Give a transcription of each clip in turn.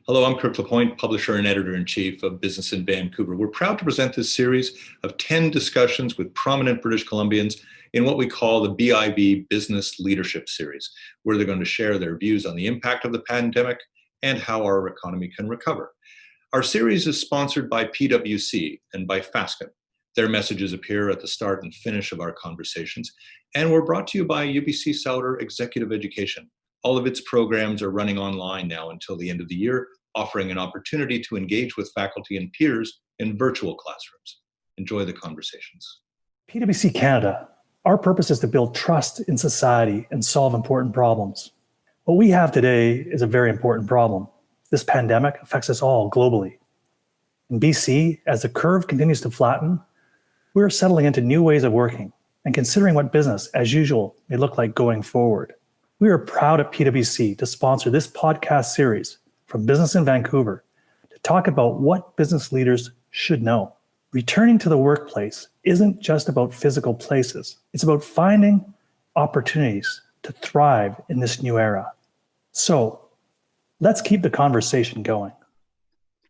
Hello, I'm Kirk LaPointe, publisher and editor-in-chief of Business in Vancouver. We're proud to present this series of 10 discussions with prominent British Columbians in what we call the BIV Business Leadership Series, where they're going to share their views on the impact of the pandemic and how our economy can recover. Our series is sponsored by PwC and by Fasken. Their messages appear at the start and finish of our conversations, and we're brought to you by UBC Sauder Executive Education. All of its programs are running online now until the end of the year, offering an opportunity to engage with faculty and peers in virtual classrooms. Enjoy the conversations. PwC Canada, our purpose is to build trust in society and solve important problems. What we have today is a very important problem. This pandemic affects us all globally. In BC, as the curve continues to flatten, we're settling into new ways of working and considering what business as usual may look like going forward. We are proud at PwC to sponsor this podcast series from Business in Vancouver to talk about what business leaders should know. Returning to the workplace isn't just about physical places. It's about finding opportunities to thrive in this new era. So let's keep the conversation going.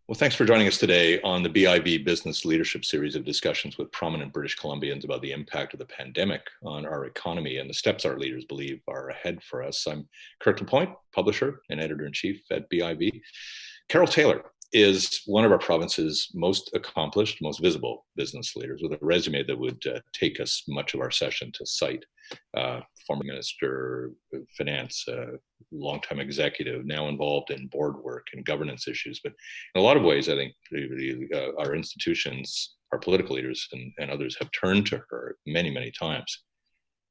Well, thanks for joining us today on the BIV Business Leadership Series of discussions with prominent British Columbians about the impact of the pandemic on our economy and the steps our leaders believe are ahead for us. I'm Kirk LaPointe, publisher and editor-in-chief at BIV. Carole Taylor is one of our province's most accomplished, most visible business leaders with a resume that would take us much of our session to cite. Former Minister of Finance, longtime executive, now involved in board work and governance issues. But in a lot of ways, I think our institutions, our political leaders and others have turned to her many, many times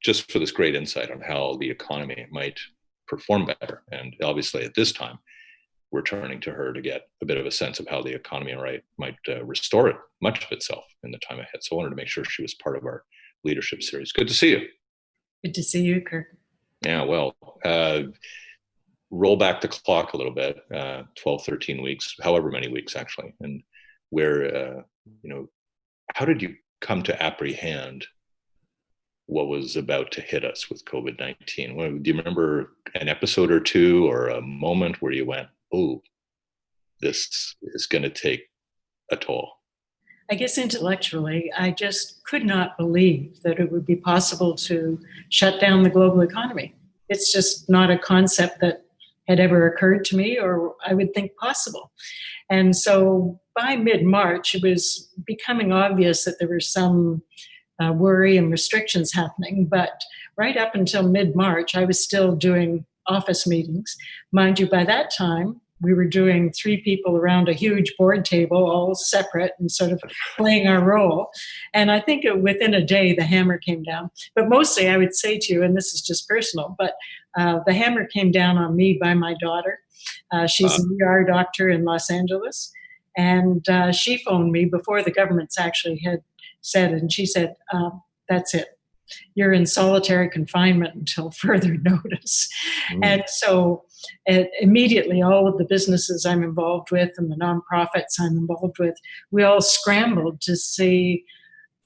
just for this great insight on how the economy might perform better. And obviously at this time, we're turning to her to get a bit of a sense of how the economy might restore much of itself in the time ahead. So I wanted to make sure she was part of our leadership series. Good to see you. Good to see you, Kirk. Yeah, well, roll back the clock a little bit, 12, 13 weeks, however many weeks actually. And where, how did you come to apprehend what was about to hit us with COVID-19? Do you remember an episode or two or a moment where you went, oh, this is going to take a toll? I guess intellectually, I just could not believe that it would be possible to shut down the global economy. It's just not a concept that had ever occurred to me or I would think possible. And so by mid-March, it was becoming obvious that there were some worry and restrictions happening. But right up until mid-March, I was still doing office meetings. Mind you, by that time, we were doing 3 people around a huge board table, all separate and sort of playing our role. And I think within a day, the hammer came down. But mostly I would say to you, and this is just personal, but the hammer came down on me by my daughter. She's an ER doctor in Los Angeles. And she phoned me before the governments actually had said, and she said, that's it. You're in solitary confinement until further notice. And so immediately all of the businesses I'm involved with and the nonprofits I'm involved with, we all scrambled to see,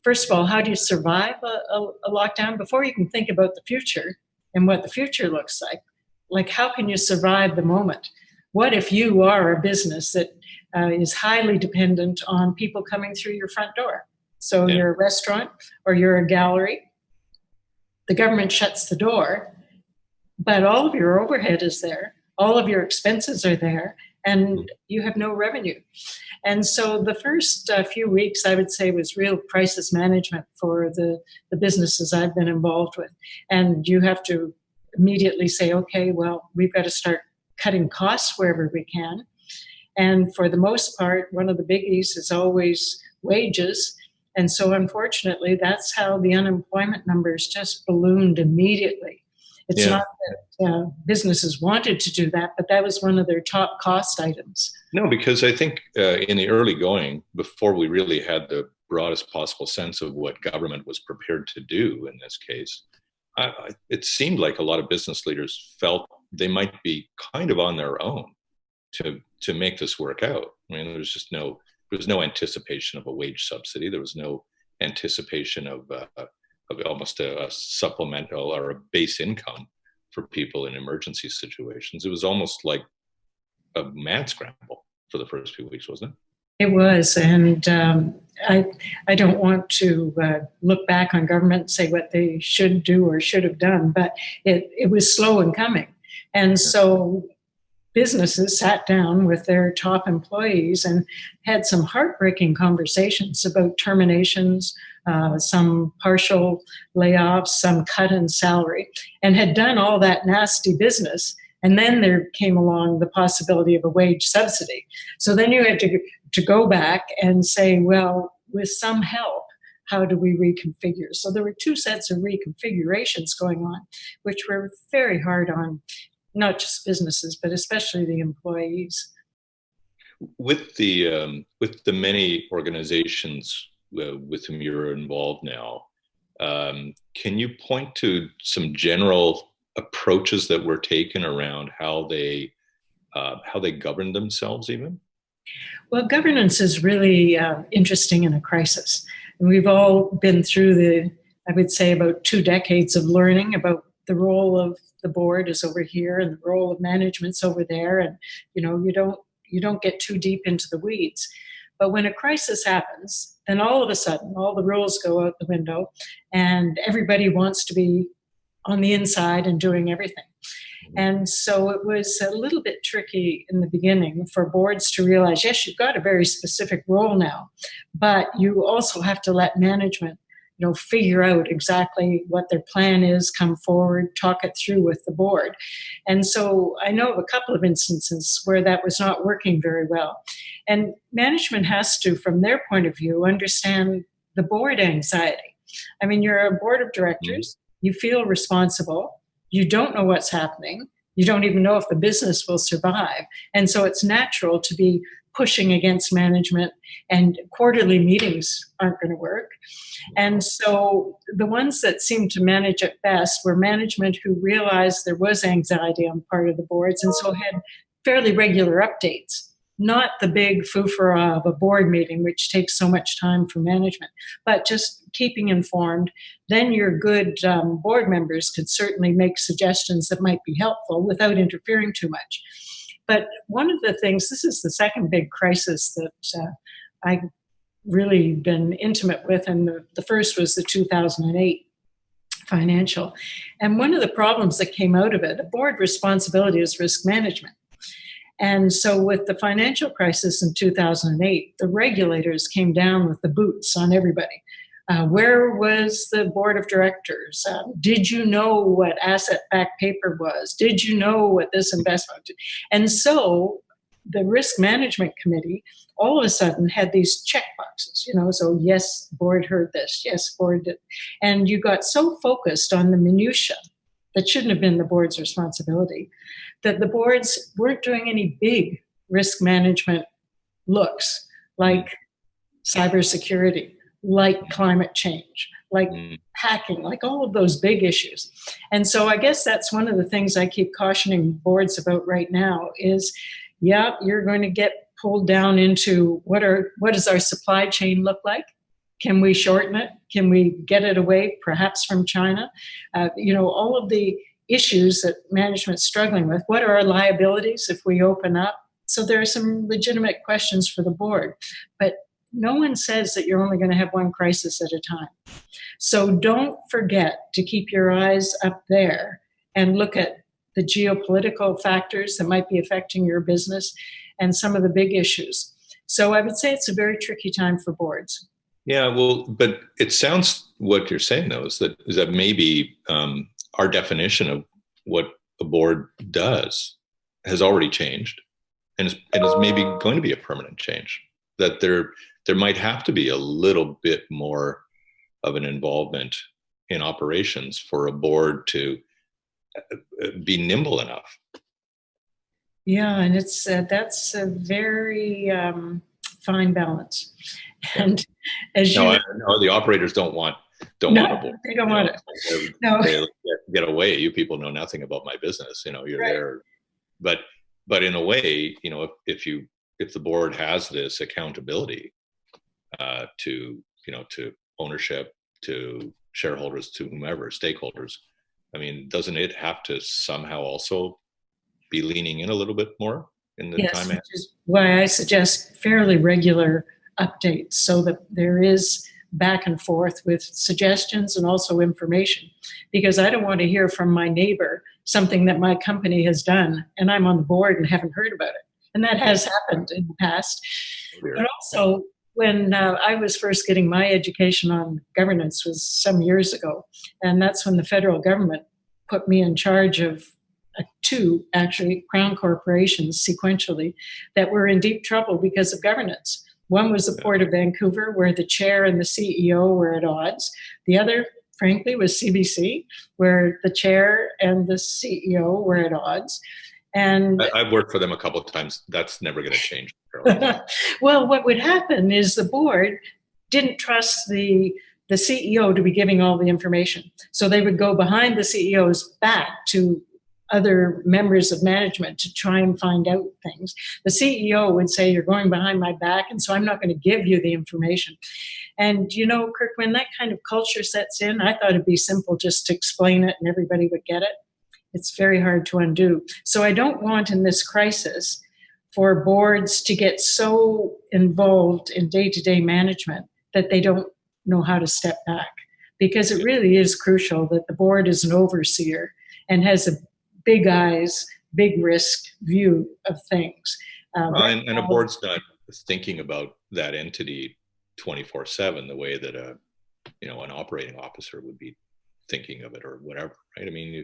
first of all, how do you survive a lockdown before you can think about the future and what the future looks like? Like, how can you survive the moment? What if you are a business that is highly dependent on people coming through your front door? So you're a restaurant or you're a gallery. The government shuts the door, but all of your overhead is there. All of your expenses are there, and you have no revenue. And so the first few weeks, I would say, was real crisis management for the businesses I've been involved with. And you have to immediately say, okay, well, we've got to start cutting costs wherever we can. And for the most part, one of the biggies is always wages. And so unfortunately, that's how the unemployment numbers just ballooned immediately. It's not that businesses wanted to do that, but that was one of their top cost items. No, because I think in the early going, before we really had the broadest possible sense of what government was prepared to do in this case, it seemed like a lot of business leaders felt they might be kind of on their own to make this work out. I mean, there was no anticipation of a wage subsidy. There was no anticipation of almost a supplemental or a base income for people in emergency situations. It was almost like a mad scramble for the first few weeks, wasn't it? It was, and I don't want to look back on government and say what they should do or should have done, but it was slow in coming. And so businesses sat down with their top employees and had some heartbreaking conversations about terminations, some partial layoffs, some cut in salary, and had done all that nasty business. And then there came along the possibility of a wage subsidy. So then you had to go back and say, well, with some help, how do we reconfigure? So there were two sets of reconfigurations going on, which were very hard on not just businesses, but especially the employees. With the many organizations with whom you're involved now, can you point to some general approaches that were taken around how they govern themselves, even? Well, governance is really interesting in a crisis. And we've all been through I would say, about 2 decades of learning about the role of the board is over here and the role of management's over there. And, you don't get too deep into the weeds. But when a crisis happens, then all of a sudden, all the rules go out the window and everybody wants to be on the inside and doing everything. And so it was a little bit tricky in the beginning for boards to realize, yes, you've got a very specific role now, but you also have to let management, figure out exactly what their plan is, come forward, talk it through with the board. And so I know of a couple of instances where that was not working very well. And management has to, from their point of view, understand the board anxiety. I mean, you're a board of directors, you feel responsible, you don't know what's happening, you don't even know if the business will survive. And so it's natural to be pushing against management, and quarterly meetings aren't going to work. And so the ones that seemed to manage it best were management who realized there was anxiety on part of the boards and so had fairly regular updates, not the big foofara of a board meeting, which takes so much time for management, but just keeping informed. Then your good board members could certainly make suggestions that might be helpful without interfering too much. But one of the things, this is the second big crisis that I've really been intimate with, and the first was the 2008 financial. And one of the problems that came out of it, a board responsibility is risk management. And so with the financial crisis in 2008, the regulators came down with the boots on everybody. Where was the board of directors? Did you know what asset-backed paper was? Did you know what this investment was? And so the risk management committee all of a sudden had these check boxes, so yes, board heard this, yes, board did. And you got so focused on the minutia that shouldn't have been the board's responsibility, that the boards weren't doing any big risk management looks like cybersecurity, like climate change, like hacking, like all of those big issues. And so I guess that's one of the things I keep cautioning boards about right now is, yeah, you're going to get pulled down into what does our supply chain look like? Can we shorten it? Can we get it away perhaps from China? All of the issues that management's struggling with. What are our liabilities if we open up? So there are some legitimate questions for the board, but no one says that you're only going to have one crisis at a time. So don't forget to keep your eyes up there and look at the geopolitical factors that might be affecting your business and some of the big issues. So I would say it's a very tricky time for boards. Yeah, well, but it sounds, what you're saying though is that maybe our definition of what a board does has already changed, and is maybe going to be a permanent change. That there might have to be a little bit more of an involvement in operations for a board to be nimble enough. Yeah, and that's a very fine balance. And as the operators don't want a board. They don't want it. No, they get away. You people know nothing about my business. You're right there, but in a way, if the board has this accountability to ownership, to shareholders, to whomever, stakeholders, I mean, doesn't it have to somehow also be leaning in a little bit more? in the Yes, time which ahead? is why I suggest fairly regular updates so that there is back and forth with suggestions and also information. Because I don't want to hear from my neighbor something that my company has done and I'm on the board and haven't heard about it. And that has happened in the past. But also, when I was first getting my education on governance was some years ago, and that's when the federal government put me in charge of two, actually, crown corporations sequentially that were in deep trouble because of governance. One was the Port of Vancouver, where the chair and the CEO were at odds. The other, frankly, was CBC, where the chair and the CEO were at odds. And I've worked for them a couple of times. That's never going to change. well, what would happen is the board didn't trust the CEO to be giving all the information. So they would go behind the CEO's back to other members of management to try and find out things. The CEO would say, you're going behind my back, and so I'm not going to give you the information. And, Kirk, when that kind of culture sets in, I thought it'd be simple just to explain it and everybody would get it. It's very hard to undo. So I don't want in this crisis for boards to get so involved in day-to-day management that they don't know how to step back. Because it really is crucial that the board is an overseer and has a big eyes, big risk view of things. And a board's not thinking about that entity 24/7 the way that an operating officer would be thinking of it or whatever, right? I mean,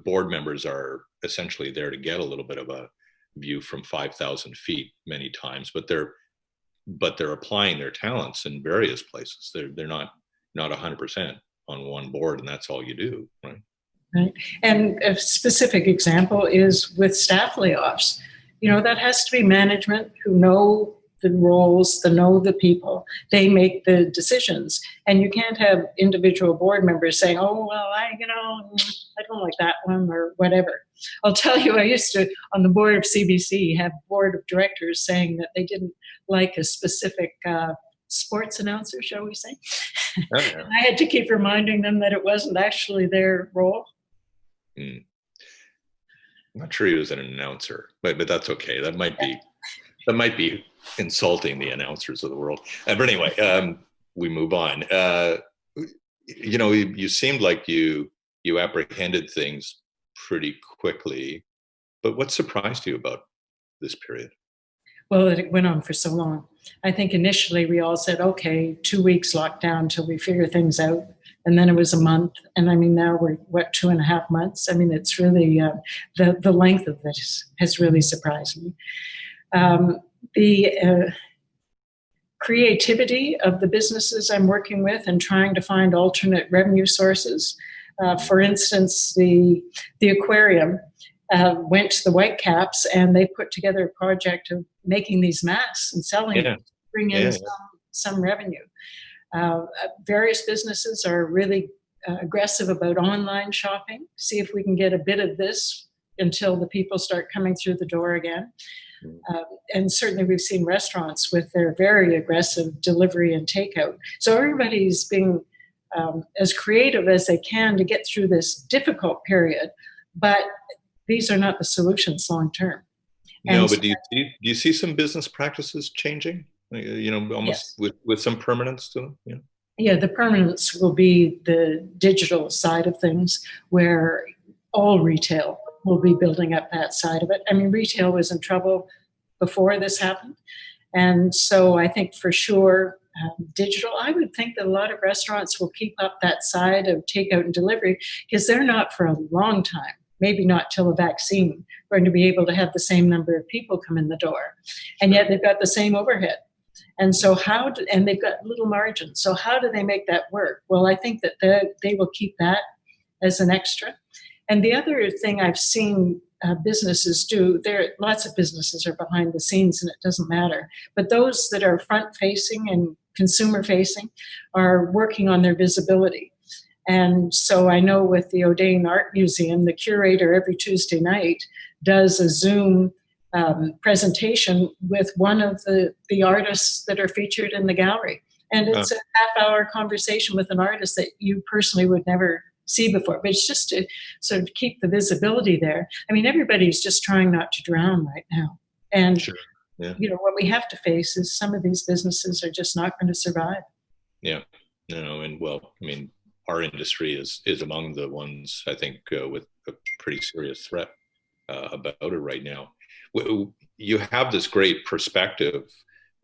board members are essentially there to get a little bit of a view from 5,000 feet many times, but they're applying their talents in various places. They're not 100% on one board, and that's all you do, right? Right. And a specific example is with staff layoffs. That has to be management who know the roles, know the people. They make the decisions. And you can't have individual board members saying, oh, well, I don't like that one or whatever. I'll tell you, I used to, on the board of CBC, have board of directors saying that they didn't like a specific sports announcer, shall we say. Oh, yeah. I had to keep reminding them that it wasn't actually their role. I'm not sure he was an announcer, but that's okay. That might be insulting the announcers of the world. But anyway, we move on. You seemed like you apprehended things pretty quickly, but what surprised you about this period? Well, it went on for so long. I think initially we all said, okay, 2 weeks lockdown until we figure things out. And then it was a month. And I mean, now we're, 2.5 months? I mean, it's really, the length of this has really surprised me. The creativity of the businesses I'm working with and trying to find alternate revenue sources. For instance, the aquarium went to the Whitecaps and they put together a project of making these masks and selling them to bring in some revenue. Various businesses are really aggressive about online shopping. See if we can get a bit of this until the people start coming through the door again. And certainly we've seen restaurants with their very aggressive delivery and takeout. So everybody's being as creative as they can to get through this difficult period, but these are not the solutions long term. No, but do you see some business practices changing? Almost with some permanence to them? Yeah. Yeah, the permanence will be the digital side of things, where all retail will be building up that side of it. I mean, retail was in trouble before this happened. And so I think for sure, digital, I would think that a lot of restaurants will keep up that side of takeout and delivery because they're not for a long time, maybe not till a vaccine, going to be able to have the same number of people come in the door. And yet they've got the same overhead. And so and they've got little margins. So how do they make that work? Well, I think that they will keep that as an extra. And the other thing I've seen businesses do, lots of businesses are behind the scenes and it doesn't matter. But those that are front facing and consumer facing are working on their visibility. And so I know with the O'Dane Art Museum, the curator every Tuesday night does a Zoom presentation with one of the artists that are featured in the gallery. And it's a half-hour conversation with an artist that you personally would never see before. But it's just to sort of keep the visibility there. I mean, everybody's just trying not to drown right now. And, Sure. Yeah. what we have to face is some of these businesses are just not going to survive. Yeah. And well, I mean, our industry is among the ones, I think, with a pretty serious threat about it right now. You have this great perspective,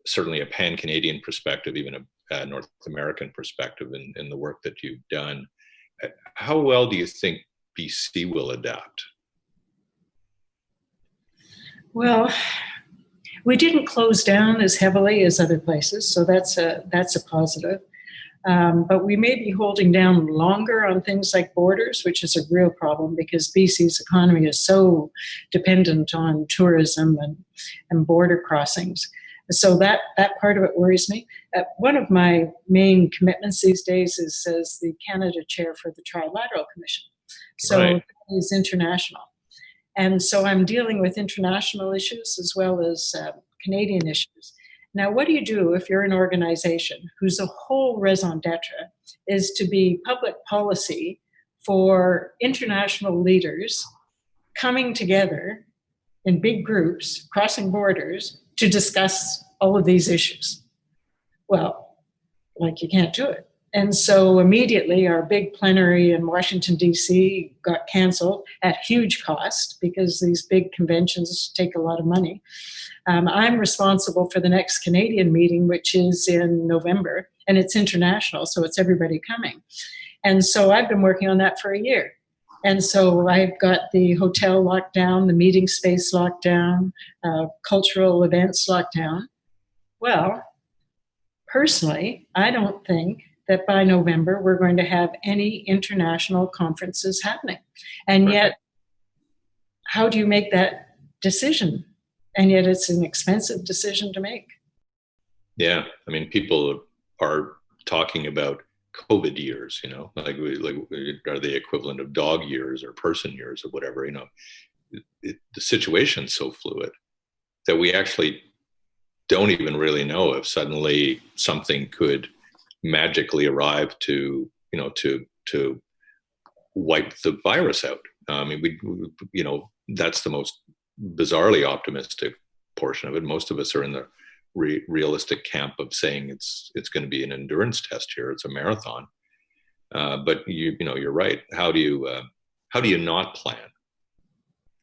certainly a pan-Canadian perspective, even a North American perspective in the work that you've done. How well do you think BC will adapt? Well, we didn't close down as heavily as other places, so that's a positive. But we may be holding down longer on things like borders, which is a real problem because BC's economy is so dependent on tourism and border crossings. So that part of it worries me. One of my main commitments these days is as the Canada chair for the Trilateral Commission. So Right. it's international. And so I'm dealing with international issues as well as Canadian issues. Now, what do you do if you're an organization whose whole raison d'etre is to be public policy for international leaders coming together in big groups, crossing borders, to discuss all of these issues? Well, you can't do it. And so immediately our big plenary in Washington, D.C. got canceled at huge cost because these big conventions take a lot of money. I'm responsible for the next Canadian meeting, which is in November, and it's international, so it's everybody coming. And so I've been working on that for a year. And so I've got the hotel locked down, the meeting space locked down, cultural events locked down. Well, personally, I don't think that by November we're going to have any international conferences happening. And yet, how do you make that decision? And yet it's an expensive decision to make. Yeah. I mean, people are talking about COVID years, like are they equivalent of dog years or person years or whatever, the situation's so fluid that we actually don't even really know if suddenly something could magically arrive to wipe the virus out. I mean, that's the most bizarrely optimistic portion of it. Most of us are in the realistic camp of saying it's going to be an endurance test here. It's a marathon. But you're right. How do you not plan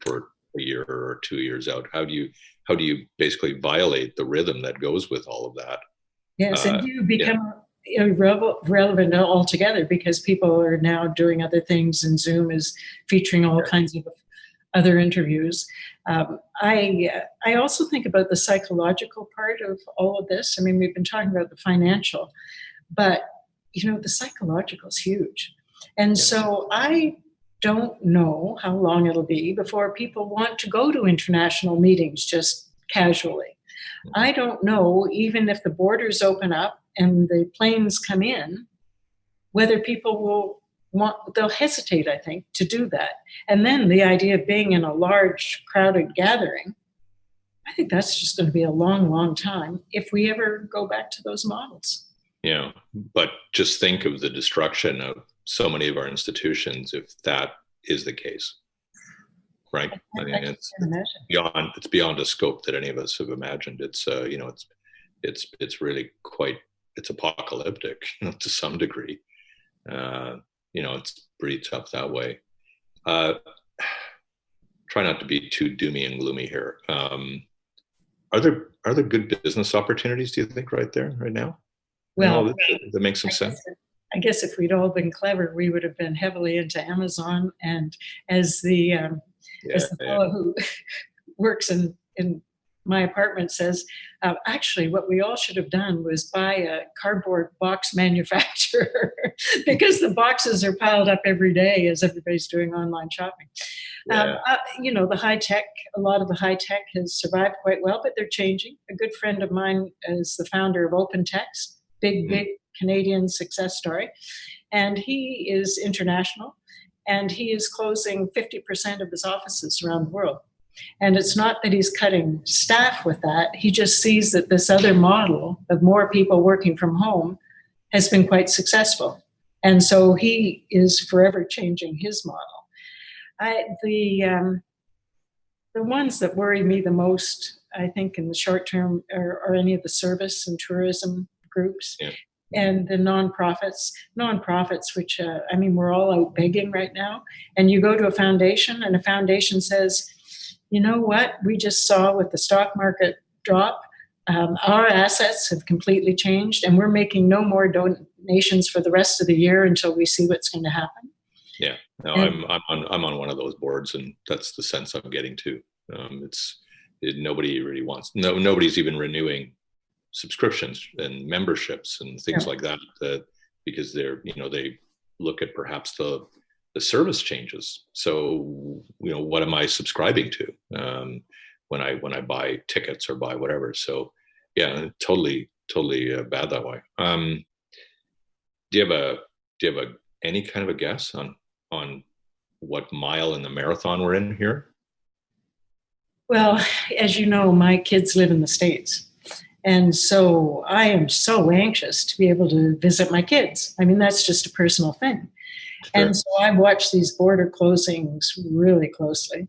for a year or 2 years out? How do you basically violate the rhythm that goes with all of that? Yes, and you become irrelevant altogether because people are now doing other things, and Zoom is featuring all kinds of other interviews. I also think about the psychological part of all of this. I mean, we've been talking about the financial, but the psychological is huge. And so I don't know how long it'll be before people want to go to international meetings just casually. I don't know, even if the borders open up and the planes come in, whether people they'll hesitate, I think, to do that. And then the idea of being in a large crowded gathering, I think that's just going to be a long, long time if we ever go back to those models. Yeah, but just think of the destruction of so many of our institutions if that is the case, right? I mean, it's beyond a scope that any of us have imagined. It's it's really quite, it's apocalyptic, to some degree. It's pretty tough that way. Try not to be too doomy and gloomy here. Are there good business opportunities, do you think, right now? Well, that makes some sense. I guess if we'd all been clever, we would have been heavily into Amazon. And as the fellow who works in my apartment says, actually, what we all should have done was buy a cardboard box manufacturer because the boxes are piled up every day as everybody's doing online shopping. Yeah. The high tech, a lot of the high tech has survived quite well, but they're changing. A good friend of mine is the founder of OpenText, big Canadian success story. And he is international, and he is closing 50% of his offices around the world. And it's not that he's cutting staff with that. He just sees that this other model of more people working from home has been quite successful. And so he is forever changing his model. The ones that worry me the most, I think, in the short term are any of the service and tourism groups. Yeah. And the nonprofits, which, we're all out begging right now. And you go to a foundation and a foundation says, you know what, we just saw with the stock market drop, our assets have completely changed and we're making no more donations for the rest of the year until we see what's going to happen. Yeah, no, I'm on one of those boards, and that's the sense I'm getting to. Nobody really wants, nobody's even renewing subscriptions and memberships and things like that, because they look at perhaps the service changes. So what am I subscribing to when I buy tickets or buy whatever? So yeah, totally bad that way. Do you have any kind of a guess on what mile in the marathon we're in here? Well, as you know, my kids live in the States. And so I am so anxious to be able to visit my kids. I mean, that's just a personal thing. Sure. And so I watch these border closings really closely.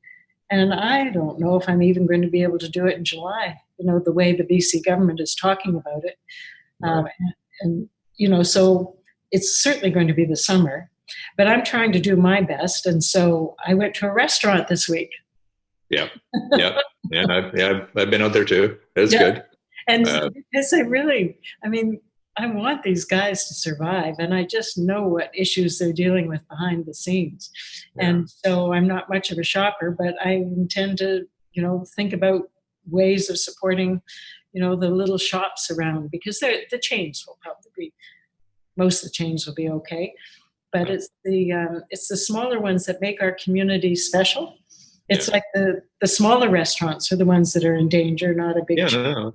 And I don't know if I'm even going to be able to do it in July, the way the BC government is talking about it. Right. So it's certainly going to be the summer. But I'm trying to do my best. And so I went to a restaurant this week. Yeah. I've been out there too. That's good. And because I want these guys to survive. And I just know what issues they're dealing with behind the scenes. Yeah. And so I'm not much of a shopper, but I intend to, think about ways of supporting, the little shops around, because the chains will probably be, most of the chains will be okay. But it's the smaller ones that make our community special. It's like the smaller restaurants are the ones that are in danger, not a big chain. No,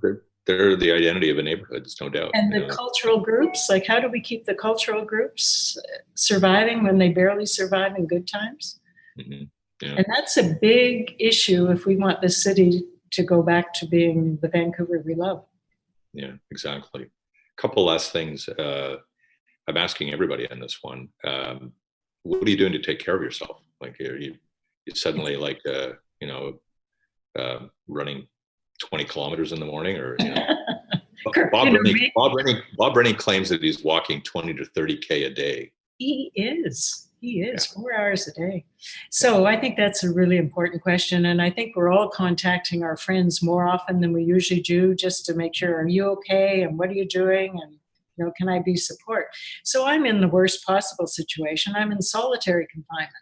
they're the identity of a neighborhood, there's no doubt. And the cultural groups, like how do we keep the cultural groups surviving when they barely survive in good times? Mm-hmm. Yeah. And that's a big issue if we want the city to go back to being the Vancouver we love. Yeah, exactly. A couple last things. I'm asking everybody on this one. What are you doing to take care of yourself? Like, are you suddenly like, running 20 kilometers in the morning, or Bob Rennie claims that he's walking 20 to 30K a day. He is 4 hours a day. So I think that's a really important question. And I think we're all contacting our friends more often than we usually do, just to make sure, are you okay? And what are you doing? And can I be support? So I'm in the worst possible situation. I'm in solitary confinement.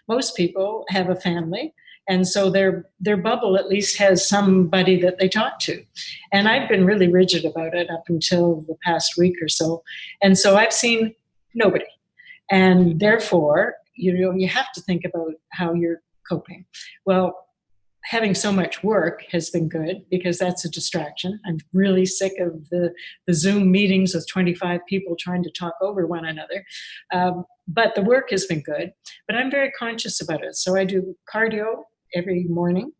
Most people have a family, and so their bubble at least has somebody that they talk to. And I've been really rigid about it up until the past week or so. And so I've seen nobody. And therefore, you have to think about how you're coping. Well, having so much work has been good because that's a distraction. I'm really sick of the Zoom meetings with 25 people trying to talk over one another. But the work has been good. But I'm very conscious about it. So I do cardio every morning,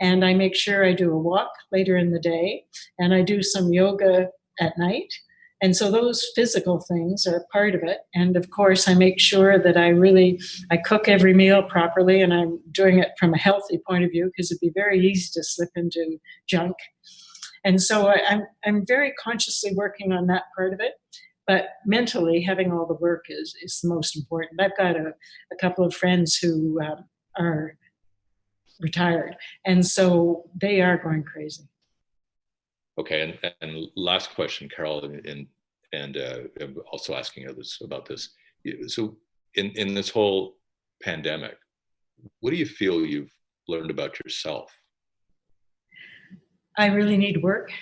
and I make sure I do a walk later in the day, and I do some yoga at night. And so those physical things are part of it. And of course, I make sure that I cook every meal properly, and I'm doing it from a healthy point of view, because it'd be very easy to slip into junk. And so I'm very consciously working on that part of it. But mentally, having all the work is the most important. I've got a couple of friends who are retired, and so they are going crazy. Okay, and last question, Carole, and also asking others about this. So, in this whole pandemic, what do you feel you've learned about yourself? I really need work.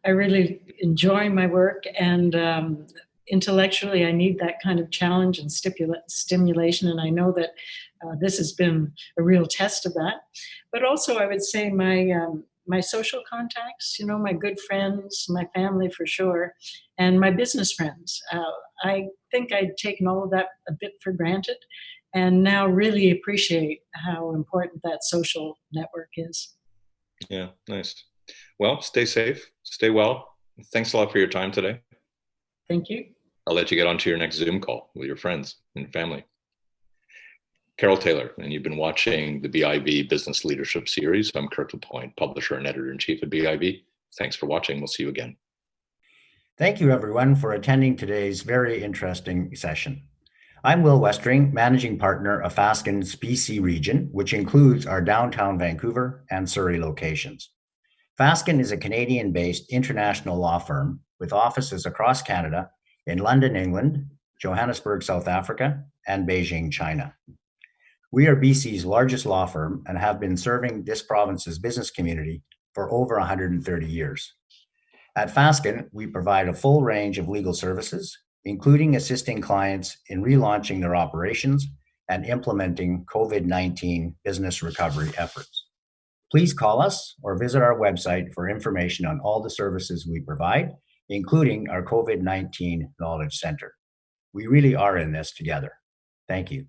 I really enjoy my work, and intellectually, I need that kind of challenge and stimulation. And I know that this has been a real test of that. But also, I would say my social contacts, my good friends, my family for sure, and my business friends. I think I'd taken all of that a bit for granted, and now really appreciate how important that social network is. Yeah, nice. Well, stay safe, stay well. Thanks a lot for your time today. Thank you. I'll let you get on to your next Zoom call with your friends and family. Carole Taylor, and you've been watching the BIV Business Leadership Series. I'm Kirk LaPointe, publisher and editor-in-chief at BIV. Thanks for watching. We'll see you again. Thank you, everyone, for attending today's very interesting session. I'm Will Westring, managing partner of Fasken's BC region, which includes our downtown Vancouver and Surrey locations. Fasken is a Canadian-based international law firm with offices across Canada in London, England, Johannesburg, South Africa, and Beijing, China. We are BC's largest law firm and have been serving this province's business community for over 130 years. At Fasken, we provide a full range of legal services, including assisting clients in relaunching their operations and implementing COVID-19 business recovery efforts. Please call us or visit our website for information on all the services we provide, including our COVID-19 Knowledge Center. We really are in this together. Thank you.